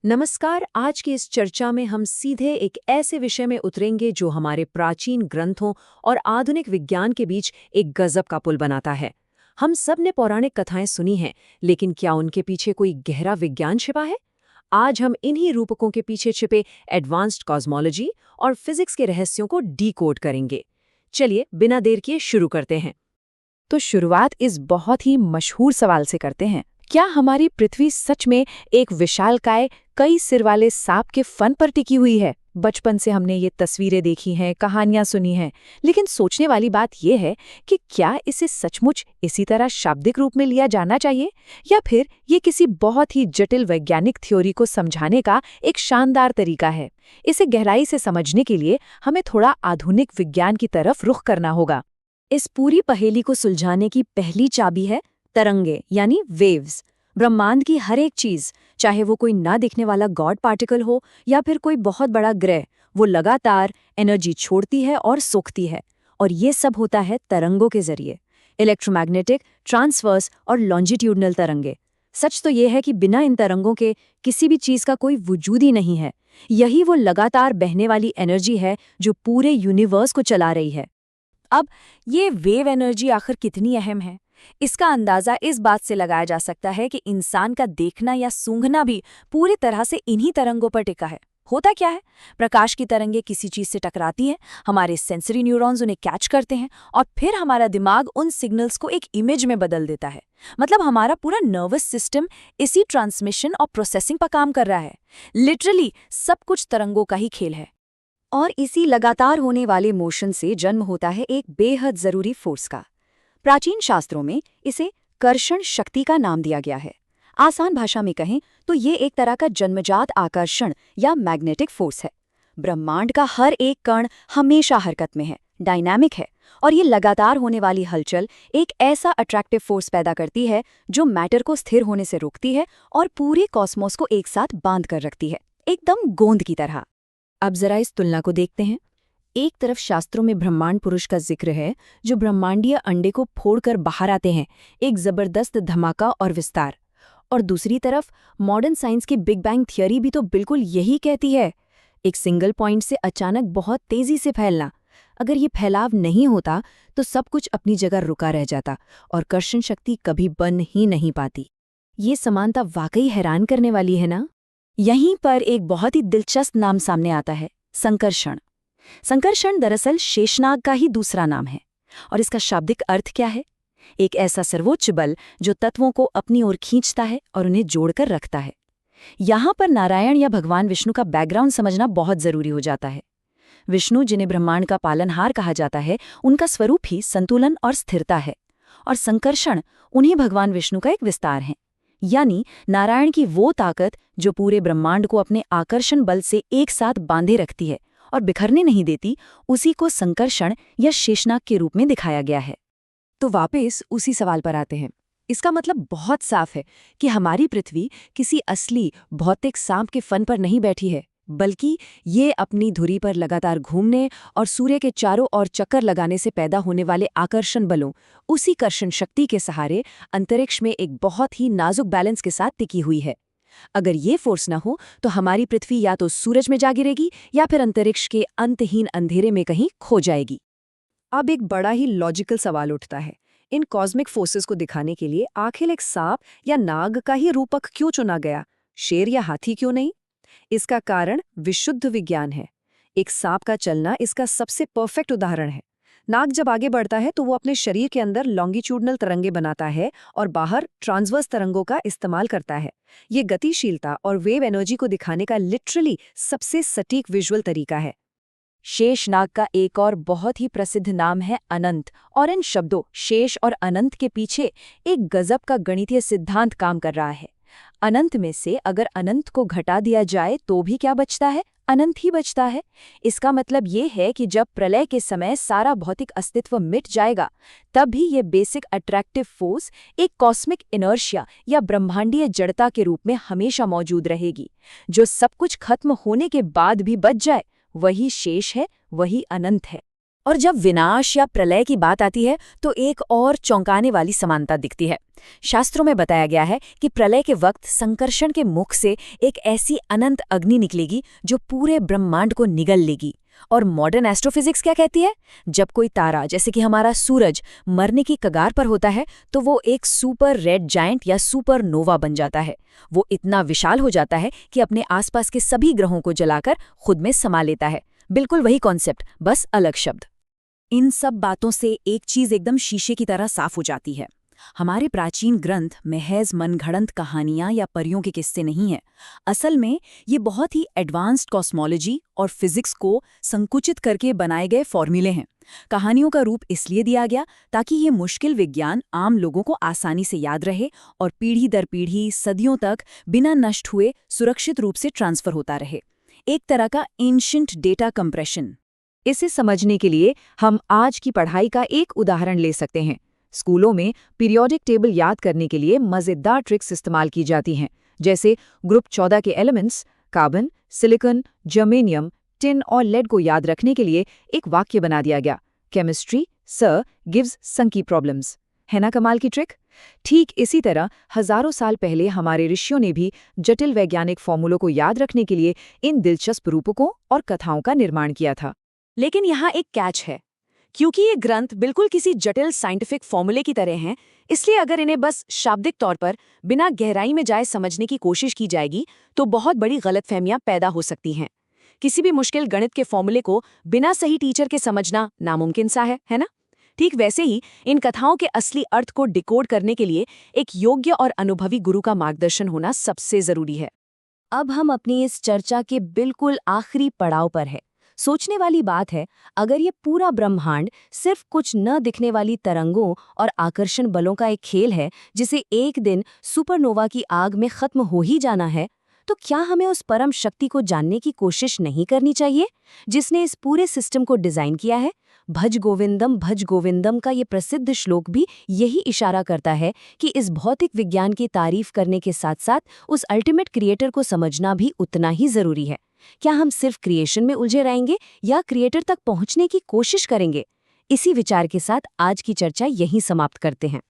नमस्कार। आज की इस चर्चा में हम सीधे एक ऐसे विषय में उतरेंगे जो हमारे प्राचीन ग्रंथों और आधुनिक विज्ञान के बीच एक गजब का पुल बनाता है। हम सब ने पौराणिक कथाएं सुनी हैं, लेकिन क्या उनके पीछे कोई गहरा विज्ञान छिपा है? आज हम इन्हीं रूपकों के पीछे छिपे एडवांस्ड कॉस्मोलॉजी और फिजिक्स के रहस्यों को डीकोड करेंगे। चलिए बिना देर किए शुरू करते हैं। तो शुरुआत इस बहुत ही मशहूर सवाल से करते हैं। क्या हमारी पृथ्वी सच में एक विशालकाय कई सिर वाले सांप के फन पर टिकी हुई है? बचपन से हमने ये तस्वीरें देखी हैं, कहानियां सुनी हैं, लेकिन सोचने वाली बात यह है कि क्या इसे सचमुच इसी तरह शाब्दिक रूप में लिया जाना चाहिए, या फिर ये किसी बहुत ही जटिल वैज्ञानिक थ्योरी को समझाने का एक शानदार तरीका है? इसे गहराई से समझने के लिए हमें थोड़ा आधुनिक विज्ञान की तरफ रुख करना होगा। इस पूरी पहेली को सुलझाने की पहली चाबी है तरंगे यानी वेव्स। ब्रह्मांड की हर एक चीज, चाहे वो कोई ना दिखने वाला गॉड पार्टिकल हो या फिर कोई बहुत बड़ा ग्रह, वो लगातार एनर्जी छोड़ती है और सोखती है। और ये सब होता है तरंगों के जरिए। इलेक्ट्रोमैग्नेटिक, ट्रांसवर्स और लॉन्जिट्यूडनल तरंगे। सच तो ये है कि बिना इन तरंगों के किसी भी चीज का कोई वजूद ही नहीं है। यही वो लगातार बहने वाली एनर्जी है जो पूरे यूनिवर्स को चला रही है। अब ये वेव एनर्जी आखिर कितनी अहम है, इसका अंदाजा इस बात से लगाया जा सकता है कि इंसान का देखना या सूंघना भी पूरी तरह से इन्हीं तरंगों पर टिका है। होता क्या है, प्रकाश की तरंगें किसी चीज से टकराती हैं, हमारे सेंसरी न्यूरॉन्स उन्हें कैच करते हैं और फिर हमारा दिमाग उन सिग्नल्स को एक इमेज में बदल देता है। मतलब हमारा पूरा नर्वस सिस्टम इसी ट्रांसमिशन और प्रोसेसिंग पर काम कर रहा है। लिटरली सब कुछ तरंगों का ही खेल है। और इसी लगातार होने वाले मोशन से जन्म होता है एक बेहद जरूरी फोर्स का। प्राचीन शास्त्रों में इसे कर्षण शक्ति का नाम दिया गया है। आसान भाषा में कहें तो ये एक तरह का जन्मजात आकर्षण या मैग्नेटिक फोर्स है। ब्रह्मांड का हर एक कण हमेशा हरकत में है, डायनामिक है, और ये लगातार होने वाली हलचल एक ऐसा अट्रैक्टिव फोर्स पैदा करती है जो मैटर को स्थिर होने से रोकती है और पूरे कॉस्मोस को एक साथ बांध कर रखती है, एकदम गोंद की तरह। अब जरा इस तुलना को देखते हैं। एक तरफ शास्त्रों में ब्रह्मांड पुरुष का जिक्र है, जो ब्रह्मांडीय अंडे को फोड़कर बाहर आते हैं, एक जबरदस्त धमाका और विस्तार। और दूसरी तरफ मॉडर्न साइंस की बिग बैंग थियरी भी तो बिल्कुल यही कहती है, एक सिंगल पॉइंट से अचानक बहुत तेजी से फैलना। अगर ये फैलाव नहीं होता तो सब कुछ अपनी जगह रुका रह जाता और कर्षण शक्ति कभी बन ही नहीं पाती। ये समानता वाकई हैरान करने वाली है ना? यहीं पर एक बहुत ही दिलचस्प नाम सामने आता है, संकर्षण। संकर्षण दरअसल शेषनाग का ही दूसरा नाम है। और इसका शाब्दिक अर्थ क्या है? एक ऐसा सर्वोच्च बल जो तत्वों को अपनी ओर खींचता है और उन्हें जोड़कर रखता है। यहाँ पर नारायण या भगवान विष्णु का बैकग्राउंड समझना बहुत जरूरी हो जाता है। विष्णु, जिन्हें ब्रह्मांड का पालनहार कहा जाता है, उनका स्वरूप ही संतुलन और स्थिरता है। और संकर्षण उन्हीं भगवान विष्णु का एक विस्तार है, यानी नारायण की वो ताकत जो पूरे ब्रह्मांड को अपने आकर्षण बल से एक साथ बांधे रखती है और बिखरने नहीं देती, उसी को संकर्षण या शेषनाग के रूप में दिखाया गया है। तो वापस उसी सवाल पर आते हैं। इसका मतलब बहुत साफ है कि हमारी पृथ्वी किसी असली भौतिक सांप के फन पर नहीं बैठी है, बल्कि ये अपनी धुरी पर लगातार घूमने और सूर्य के चारों ओर चक्कर लगाने से पैदा होने वाले आकर्षण बलों, उसी कर्षण शक्ति के सहारे अंतरिक्ष में एक बहुत ही नाजुक बैलेंस के साथ टिकी हुई है। अगर ये फोर्स ना हो तो हमारी पृथ्वी या तो सूरज में जा गिरेगी या फिर अंतरिक्ष के अंतहीन अंधेरे में कहीं खो जाएगी। अब एक बड़ा ही लॉजिकल सवाल उठता है, इन कॉस्मिक फोर्सेस को दिखाने के लिए आखिर एक सांप या नाग का ही रूपक क्यों चुना गया? शेर या हाथी क्यों नहीं? इसका कारण विशुद्ध विज्ञान है। एक सांप का चलना इसका सबसे परफेक्ट उदाहरण है। नाग जब आगे बढ़ता है तो वो अपने शरीर के अंदर लॉन्गिट्यूडनल तरंगे बनाता है और बाहर ट्रांसवर्स तरंगों का इस्तेमाल करता है। ये गतिशीलता और वेव एनर्जी को दिखाने का लिटरली सबसे सटीक विजुअल तरीका है। शेषनाग का एक और बहुत ही प्रसिद्ध नाम है अनंत, और इन शब्दों शेष और अनंत के पीछे एक गजब का गणितीय सिद्धांत काम कर रहा है। अनंत में से अगर अनंत को घटा दिया जाए तो भी क्या बचता है? अनंत ही बचता है। इसका मतलब ये है कि जब प्रलय के समय सारा भौतिक अस्तित्व मिट जाएगा, तब भी ये बेसिक अट्रैक्टिव फोर्स एक कॉस्मिक इनर्शिया या ब्रह्मांडीय जड़ता के रूप में हमेशा मौजूद रहेगी। जो सब कुछ खत्म होने के बाद भी बच जाए, वही शेष है, वही अनंत है। और जब विनाश या प्रलय की बात आती है तो एक और चौंकाने वाली समानता दिखती है। शास्त्रों में बताया गया है कि प्रलय के वक्त संकर्षण के मुख से एक ऐसी अनंत अग्नि निकलेगी जो पूरे ब्रह्मांड को निगल लेगी। और मॉडर्न एस्ट्रोफिजिक्स क्या कहती है? जब कोई तारा जैसे कि हमारा सूरज मरने की कगार पर होता है तो वो एक सुपर रेड जायंट या सुपर नोवा बन जाता है। वो इतना विशाल हो जाता है कि अपने आसपास के सभी ग्रहों को जलाकर खुद में समा लेता है। बिल्कुल वही कॉन्सेप्ट, बस अलग शब्द। इन सब बातों से एक चीज एकदम शीशे की तरह साफ हो जाती है। हमारे प्राचीन ग्रंथ महज मनगढ़ंत कहानियां या परियों के किस्से नहीं हैं। असल में ये बहुत ही एडवांस्ड कॉस्मोलॉजी और फिजिक्स को संकुचित करके बनाए गए फॉर्मूले हैं। कहानियों का रूप इसलिए दिया गया ताकि ये मुश्किल विज्ञान आम लोगों को आसानी से याद रहे और पीढ़ी दर पीढ़ी सदियों तक बिना नष्ट हुए सुरक्षित रूप से ट्रांसफर होता रहे। एक तरह का एंशिएंट डेटा कंप्रेशन। इसे समझने के लिए हम आज की पढ़ाई का एक उदाहरण ले सकते हैं। स्कूलों में पीरियोडिक टेबल याद करने के लिए मज़ेदार ट्रिक्स इस्तेमाल की जाती हैं, जैसे ग्रुप 14 के elements carbon, silicon, germanium, tin और लेड को याद रखने के लिए एक वाक्य बना दिया गया, केमिस्ट्री सर गिव्स संकी प्रॉब्लम्स। है ना कमाल की ट्रिक? ठीक इसी तरह हजारों साल पहले हमारे ऋषियों ने भी जटिल वैज्ञानिक फॉर्मूलों को याद रखने के लिए इन दिलचस्प रूपकों और कथाओं का निर्माण किया था। लेकिन यहाँ एक कैच है। क्योंकि ये ग्रंथ बिल्कुल किसी जटिल साइंटिफिक फॉर्मूले की तरह हैं, इसलिए अगर इन्हें बस शाब्दिक तौर पर बिना गहराई में जाए समझने की कोशिश की जाएगी तो बहुत बड़ी गलतफहमियां पैदा हो सकती हैं। किसी भी मुश्किल गणित के फॉर्मूले को बिना सही टीचर के समझना नामुमकिन सा है ना? ठीक वैसे ही इन कथाओं के असली अर्थ को डिकोड करने के लिए एक योग्य और अनुभवी गुरु का मार्गदर्शन होना सबसे जरूरी है। अब हम अपनी इस चर्चा के बिल्कुल आखिरी पड़ाव पर है। सोचने वाली बात है, अगर ये पूरा ब्रह्मांड सिर्फ कुछ न दिखने वाली तरंगों और आकर्षण बलों का एक खेल है जिसे एक दिन सुपरनोवा की आग में खत्म हो ही जाना है, तो क्या हमें उस परम शक्ति को जानने की कोशिश नहीं करनी चाहिए जिसने इस पूरे सिस्टम को डिजाइन किया है? भज गोविंदम का ये प्रसिद्ध श्लोक भी यही इशारा करता है कि इस भौतिक विज्ञान की तारीफ करने के साथ साथ उस अल्टीमेट क्रिएटर को समझना भी उतना ही जरूरी है। क्या हम सिर्फ क्रिएशन में उलझे रहेंगे या क्रिएटर तक पहुंचने की कोशिश करेंगे? इसी विचार के साथ आज की चर्चा यहीं समाप्त करते हैं।